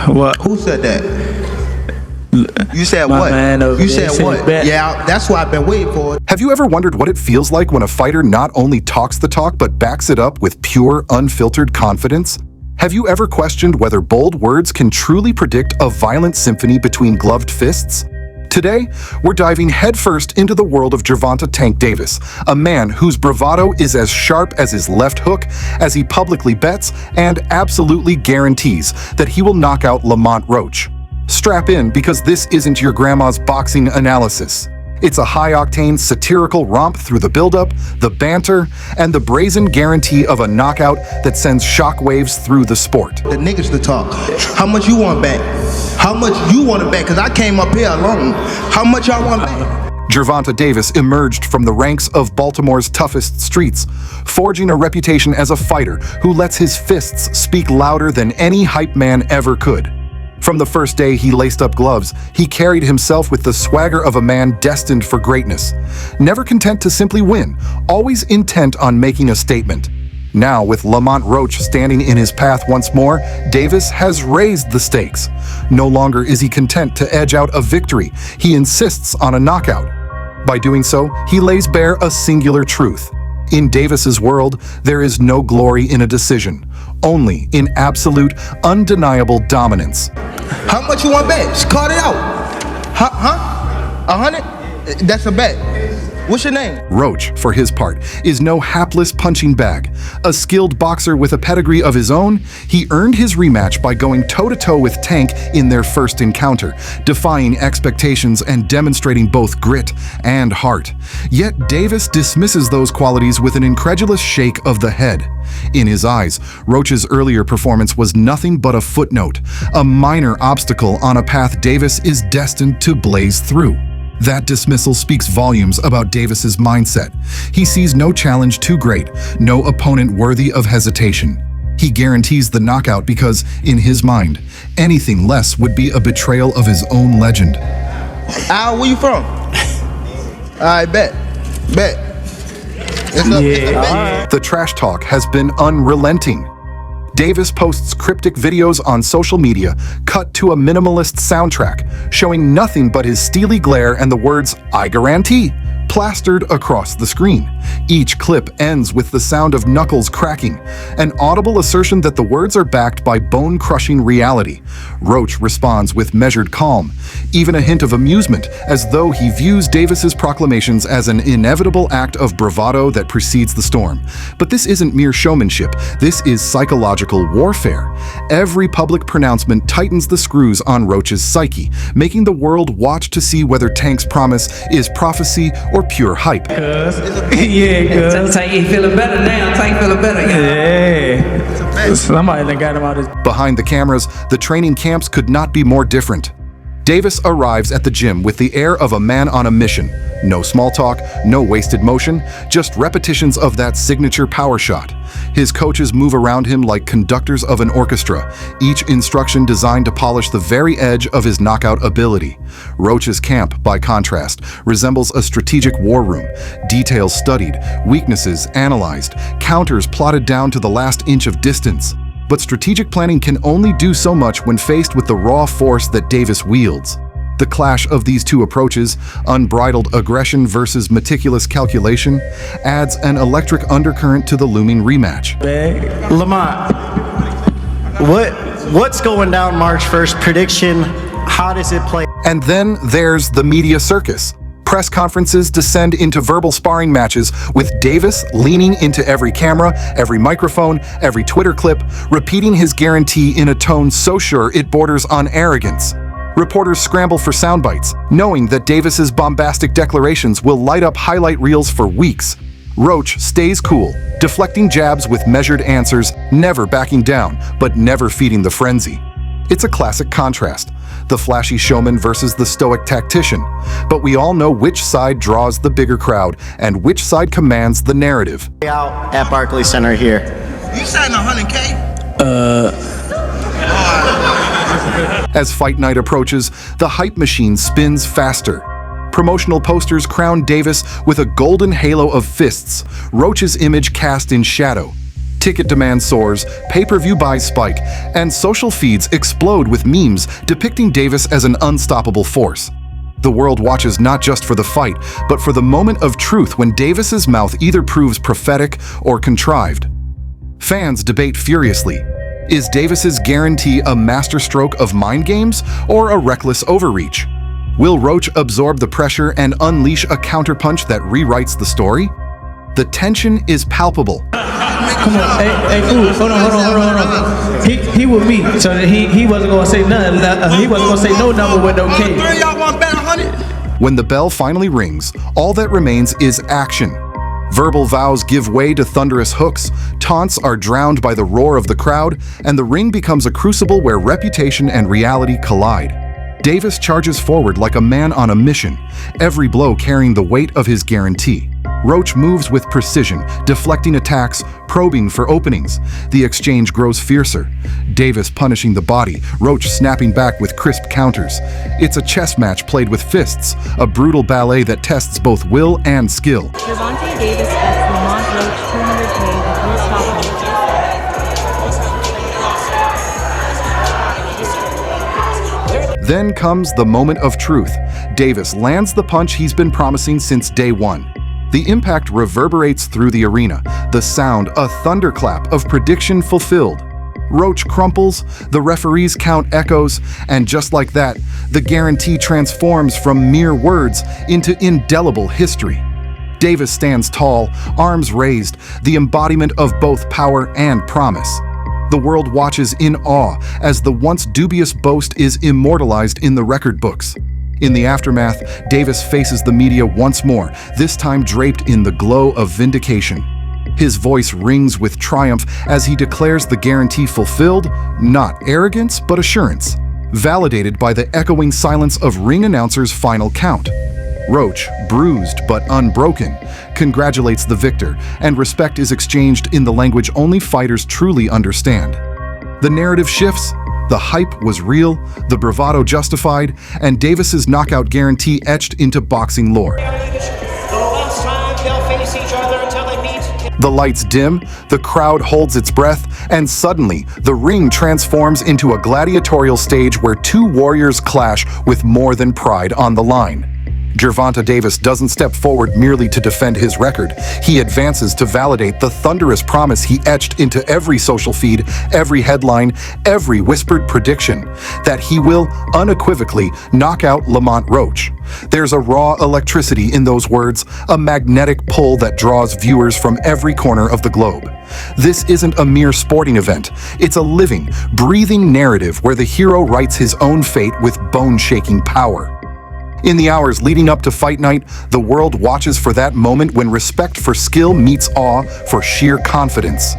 What? Who said that? You said My what? man over You there said said what? bet. Yeah, that's why I've been waiting for it. Have you ever wondered what it feels like when a fighter not only talks the talk but backs it up with pure, unfiltered confidence? Have you ever questioned whether bold words can truly predict a violent symphony between gloved fists? Today, we're diving headfirst into the world of Gervonta "Tank" Davis, a man whose bravado is as sharp as his left hook, as he publicly bets and absolutely guarantees that he will knock out Lamont Roach. Strap in, because this isn't your grandma's boxing analysis. It's a high-octane satirical romp through the build-up, the banter, and the brazen guarantee of a knockout that sends shockwaves through the sport. The niggas to talk. How much you want back? How much you want to bet? Because I came up here alone. How much y'all want back? Gervonta Davis emerged from the ranks of Baltimore's toughest streets, forging a reputation as a fighter who lets his fists speak louder than any hype man ever could. From the first day he laced up gloves, he carried himself with the swagger of a man destined for greatness. Never content to simply win, always intent on making a statement. Now, with Lamont Roach standing in his path once more, Davis has raised the stakes. No longer is he content to edge out a victory, he insists on a knockout. By doing so, he lays bare a singular truth. In Davis's world, there is no glory in a decision, only in absolute, undeniable dominance. How much you want back? Just call it out. Huh? 100? That's a bet. What's your name? Roach, for his part, is no hapless punching bag. A skilled boxer with a pedigree of his own, he earned his rematch by going toe-to-toe with Tank in their first encounter, defying expectations and demonstrating both grit and heart. Yet Davis dismisses those qualities with an incredulous shake of the head. In his eyes, Roach's earlier performance was nothing but a footnote, a minor obstacle on a path Davis is destined to blaze through. That dismissal speaks volumes about Davis's mindset. He sees no challenge too great, no opponent worthy of hesitation. He guarantees the knockout because, in his mind, anything less would be a betrayal of his own legend. Al, where you from? I bet. It's a bet. The trash talk has been unrelenting. Davis posts cryptic videos on social media, cut to a minimalist soundtrack, showing nothing but his steely glare and the words, "I guarantee," plastered across the screen. Each clip ends with the sound of knuckles cracking, an audible assertion that the words are backed by bone-crushing reality. Roach responds with measured calm, even a hint of amusement, as though he views Davis's proclamations as an inevitable act of bravado that precedes the storm. But this isn't mere showmanship, this is psychological warfare. Every public pronouncement tightens the screws on Roach's psyche, making the world watch to see whether Tank's promise is prophecy or pure hype. Yeah, cuz. Tank, he feeling better now. Tank feeling better. Yeah. Somebody done got him out his... Behind the cameras, the training camps could not be more different. Davis arrives at the gym with the air of a man on a mission. No small talk, no wasted motion, just repetitions of that signature power shot. His coaches move around him like conductors of an orchestra, each instruction designed to polish the very edge of his knockout ability. Roach's camp, by contrast, resembles a strategic war room. Details studied, weaknesses analyzed, counters plotted down to the last inch of distance. But strategic planning can only do so much when faced with the raw force that Davis wields. The clash of these two approaches, unbridled aggression versus meticulous calculation, adds an electric undercurrent to the looming rematch. Lamont, what's going down March 1st? Prediction, how does it play? And then there's the media circus. Press conferences descend into verbal sparring matches with Davis leaning into every camera, every microphone, every Twitter clip, repeating his guarantee in a tone so sure it borders on arrogance. Reporters scramble for sound bites, knowing that Davis's bombastic declarations will light up highlight reels for weeks. Roach stays cool, deflecting jabs with measured answers, never backing down, but never feeding the frenzy. It's a classic contrast, the flashy showman versus the stoic tactician. But we all know which side draws the bigger crowd and which side commands the narrative. Out at Barclays Center here. You signed 100K? As fight night approaches, the hype machine spins faster. Promotional posters crown Davis with a golden halo of fists, Roach's image cast in shadow. Ticket demand soars, pay-per-view buys spike, and social feeds explode with memes depicting Davis as an unstoppable force. The world watches not just for the fight, but for the moment of truth when Davis's mouth either proves prophetic or contrived. Fans debate furiously. Is Davis's guarantee a masterstroke of mind games or a reckless overreach? Will Roach absorb the pressure and unleash a counterpunch that rewrites the story? The tension is palpable. Come on, hey, fool, hold on. He with me, so he wasn't gonna say nothing. He wasn't gonna say no number with no K. Three of y'all want to bet 100? When the bell finally rings, all that remains is action. Verbal vows give way to thunderous hooks, taunts are drowned by the roar of the crowd, and the ring becomes a crucible where reputation and reality collide. Davis charges forward like a man on a mission, every blow carrying the weight of his guarantee. Roach moves with precision, deflecting attacks, probing for openings. The exchange grows fiercer. Davis punishing the body, Roach snapping back with crisp counters. It's a chess match played with fists, a brutal ballet that tests both will and skill. Gervonta Davis bets Lamont Roach $200K with no stopping. Then comes the moment of truth. Davis lands the punch he's been promising since day one. The impact reverberates through the arena, the sound a thunderclap of prediction fulfilled. Roach crumples, the referees count echoes, and just like that, the guarantee transforms from mere words into indelible history. Davis stands tall, arms raised, the embodiment of both power and promise. The world watches in awe as the once dubious boast is immortalized in the record books. In the aftermath, Davis faces the media once more, this time draped in the glow of vindication. His voice rings with triumph as he declares the guarantee fulfilled, not arrogance, but assurance, validated by the echoing silence of ring announcers' final count. Roach, bruised but unbroken, congratulates the victor, and respect is exchanged in the language only fighters truly understand. The narrative shifts, the hype was real, the bravado justified, and Davis's knockout guarantee etched into boxing lore. The lights dim, the crowd holds its breath, and suddenly, the ring transforms into a gladiatorial stage where two warriors clash with more than pride on the line. Gervonta Davis doesn't step forward merely to defend his record. He advances to validate the thunderous promise he etched into every social feed, every headline, every whispered prediction, that he will unequivocally knock out Lamont Roach. There's a raw electricity in those words, a magnetic pull that draws viewers from every corner of the globe. This isn't a mere sporting event. It's a living, breathing narrative where the hero writes his own fate with bone-shaking power. In the hours leading up to fight night, the world watches for that moment when respect for skill meets awe for sheer confidence.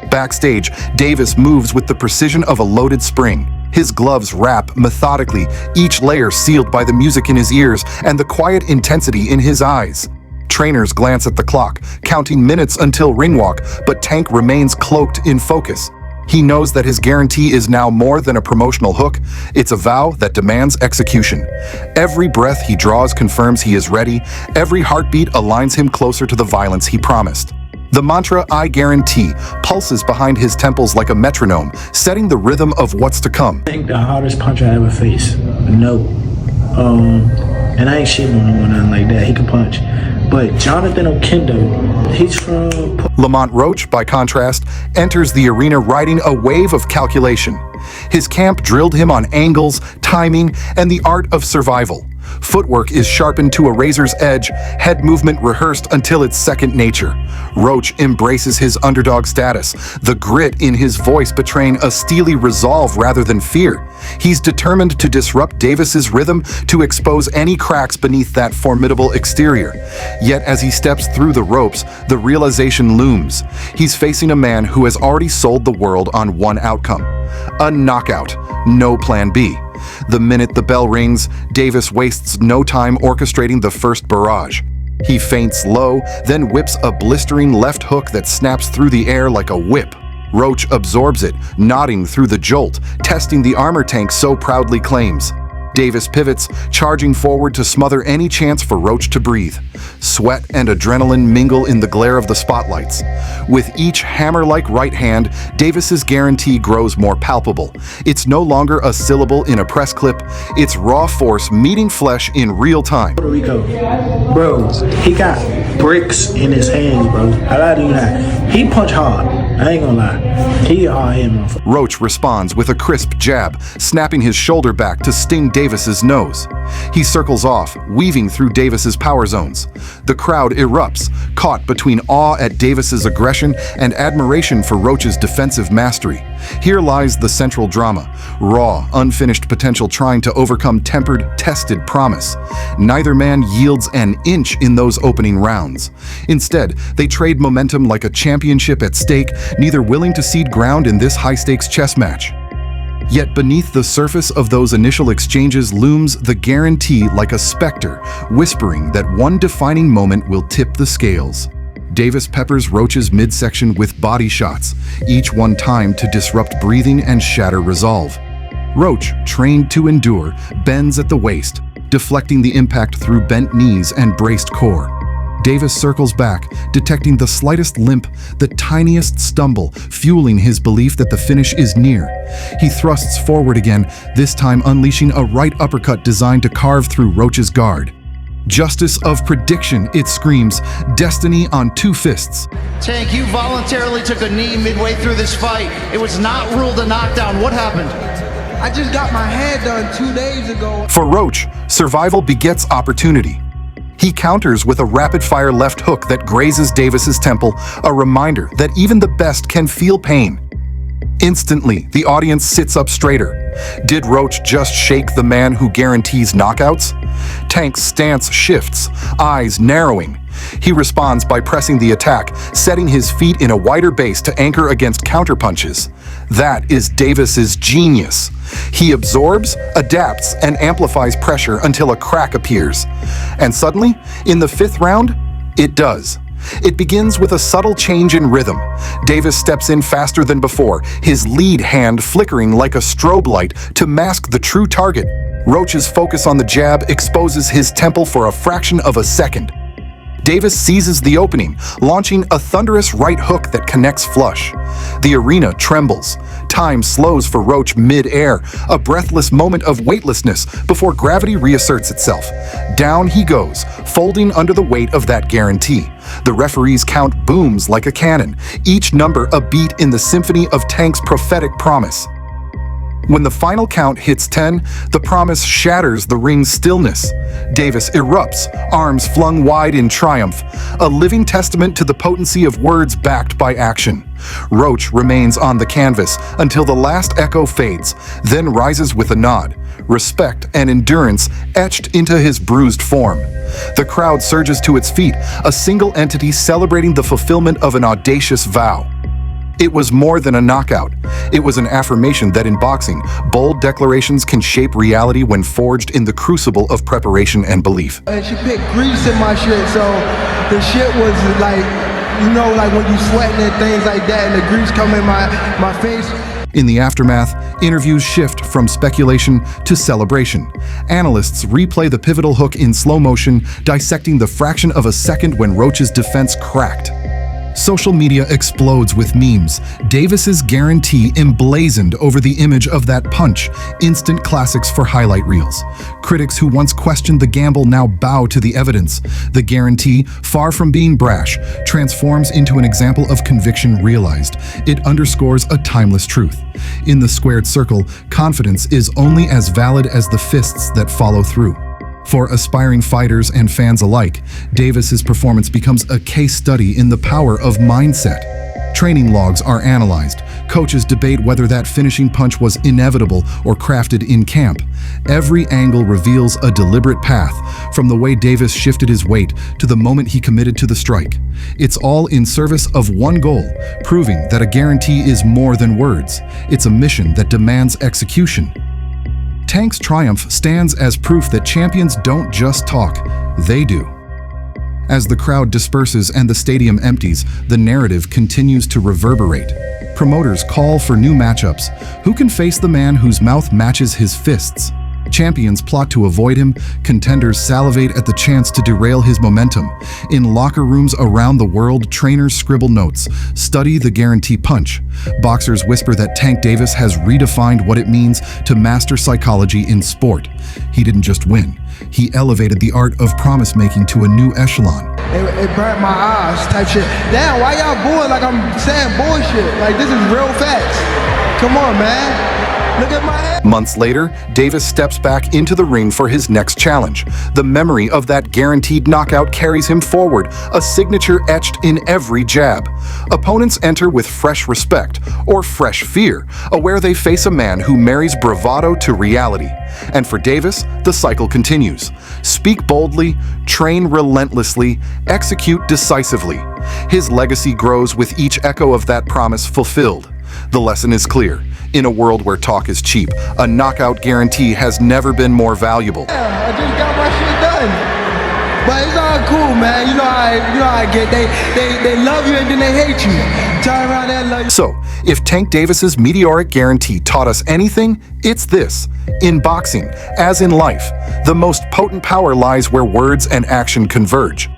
Backstage, Davis moves with the precision of a loaded spring. His gloves wrap methodically, each layer sealed by the music in his ears and the quiet intensity in his eyes. Trainers glance at the clock, counting minutes until ring walk, but Tank remains cloaked in focus. He knows that his guarantee is now more than a promotional hook. It's a vow that demands execution. Every breath he draws confirms he is ready. Every heartbeat aligns him closer to the violence he promised. The mantra, "I guarantee," pulses behind his temples like a metronome, setting the rhythm of what's to come. I think the hardest punch I ever faced, no. And I ain't shitting on him or nothing like that. He can punch. But Jonathan Okendo, he's from... Lamont Roach, by contrast, enters the arena riding a wave of calculation. His camp drilled him on angles, timing, and the art of survival. Footwork is sharpened to a razor's edge, head movement rehearsed until it's second nature. Roach embraces his underdog status, the grit in his voice betraying a steely resolve rather than fear. He's determined to disrupt Davis's rhythm, to expose any cracks beneath that formidable exterior. Yet as he steps through the ropes, the realization looms. He's facing a man who has already sold the world on one outcome: a knockout, no plan B. The minute the bell rings, Davis wastes no time orchestrating the first barrage. He feints low, then whips a blistering left hook that snaps through the air like a whip. Roach absorbs it, nodding through the jolt, testing the armor Tank so proudly claims. Davis pivots, charging forward to smother any chance for Roach to breathe. Sweat and adrenaline mingle in the glare of the spotlights. With each hammer-like right hand, Davis's guarantee grows more palpable. It's no longer a syllable in a press clip, it's raw force meeting flesh in real time. Puerto Rico, bro, he got bricks in his hands, bro. I lie to you not. He punch hard. I ain't gonna lie. He a hard hit, motherfucker. Roach responds with a crisp jab, snapping his shoulder back to sting Davis's nose. He circles off, weaving through Davis's power zones. The crowd erupts, caught between awe at Davis's aggression and admiration for Roach's defensive mastery. Here lies the central drama, raw, unfinished potential trying to overcome tempered, tested promise. Neither man yields an inch in those opening rounds. Instead, they trade momentum like a championship at stake, neither willing to cede ground in this high-stakes chess match. Yet beneath the surface of those initial exchanges looms the guarantee like a specter, whispering that one defining moment will tip the scales. Davis peppers Roach's midsection with body shots, each one timed to disrupt breathing and shatter resolve. Roach, trained to endure, bends at the waist, deflecting the impact through bent knees and braced core. Davis circles back, detecting the slightest limp, the tiniest stumble, fueling his belief that the finish is near. He thrusts forward again, this time unleashing a right uppercut designed to carve through Roach's guard. Justice of prediction, it screams, destiny on two fists. Tank, you voluntarily took a knee midway through this fight. It was not ruled a knockdown. What happened? I just got my head done 2 days ago. For Roach, survival begets opportunity. He counters with a rapid-fire left hook that grazes Davis's temple, a reminder that even the best can feel pain. Instantly, the audience sits up straighter. Did Roach just shake the man who guarantees knockouts? Tank's stance shifts, eyes narrowing. He responds by pressing the attack, setting his feet in a wider base to anchor against counterpunches. That is Davis's genius. He absorbs, adapts, and amplifies pressure until a crack appears. And suddenly, in the fifth round, it does. It begins with a subtle change in rhythm. Davis steps in faster than before, his lead hand flickering like a strobe light to mask the true target. Roach's focus on the jab exposes his temple for a fraction of a second. Davis seizes the opening, launching a thunderous right hook that connects flush. The arena trembles. Time slows for Roach mid-air, a breathless moment of weightlessness before gravity reasserts itself. Down he goes, folding under the weight of that guarantee. The referee's count booms like a cannon, each number a beat in the symphony of Tank's prophetic promise. When the final count hits 10, the promise shatters the ring's stillness. Davis erupts, arms flung wide in triumph, a living testament to the potency of words backed by action. Roach remains on the canvas until the last echo fades, then rises with a nod, respect and endurance etched into his bruised form. The crowd surges to its feet, a single entity celebrating the fulfillment of an audacious vow. It was more than a knockout. It was an affirmation that in boxing, bold declarations can shape reality when forged in the crucible of preparation and belief. And she put grease in my shit, so the shit was like, you know, like when you sweating and things like that, and the grease come in my face. In the aftermath, interviews shift from speculation to celebration. Analysts replay the pivotal hook in slow motion, dissecting the fraction of a second when Roach's defense cracked. Social media explodes with memes, Davis's guarantee emblazoned over the image of that punch, instant classics for highlight reels. Critics who once questioned the gamble now bow to the evidence. The guarantee, far from being brash, transforms into an example of conviction realized. It underscores a timeless truth. In the squared circle, confidence is only as valid as the fists that follow through. For aspiring fighters and fans alike, Davis's performance becomes a case study in the power of mindset. Training logs are analyzed. Coaches debate whether that finishing punch was inevitable or crafted in camp. Every angle reveals a deliberate path, from the way Davis shifted his weight to the moment he committed to the strike. It's all in service of one goal, proving that a guarantee is more than words. It's a mission that demands execution. Tank's triumph stands as proof that champions don't just talk, they do. As the crowd disperses and the stadium empties, the narrative continues to reverberate. Promoters call for new matchups. Who can face the man whose mouth matches his fists? Champions plot to avoid him, contenders salivate at the chance to derail his momentum. In locker rooms around the world, trainers scribble notes, study the guarantee punch. Boxers whisper that Tank Davis has redefined what it means to master psychology in sport. He didn't just win, he elevated the art of promise-making to a new echelon. It burnt my eyes type shit. Damn, why y'all booing like I'm saying bullshit? Like, this is real facts. Come on, man. Look at my head. Months later, Davis steps back into the ring for his next challenge. The memory of that guaranteed knockout carries him forward, a signature etched in every jab. Opponents enter with fresh respect, or fresh fear, aware they face a man who marries bravado to reality. And for Davis, the cycle continues. Speak boldly, train relentlessly, execute decisively. His legacy grows with each echo of that promise fulfilled. The lesson is clear. In a world where talk is cheap, a knockout guarantee has never been more valuable. Yeah, I just got my shit done. But it's all cool, man. You know how I get. They love you and then they hate you. Turn around and love you. So, if Tank Davis's meteoric guarantee taught us anything, it's this. In boxing, as in life, the most potent power lies where words and action converge.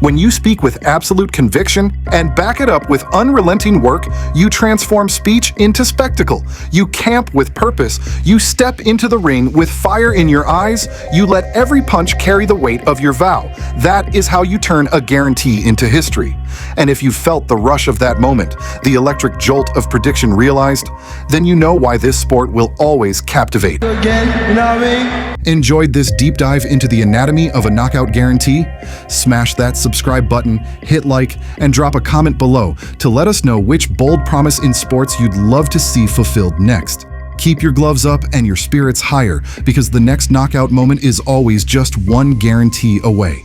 When you speak with absolute conviction and back it up with unrelenting work, you transform speech into spectacle. You camp with purpose. You step into the ring with fire in your eyes. You let every punch carry the weight of your vow. That is how you turn a guarantee into history. And if you felt the rush of that moment, the electric jolt of prediction realized, then you know why this sport will always captivate. Again, you know what I mean? Enjoyed this deep dive into the anatomy of a knockout guarantee? Smash that subscribe button, hit like, and drop a comment below to let us know which bold promise in sports you'd love to see fulfilled next. Keep your gloves up and your spirits higher, because the next knockout moment is always just one guarantee away.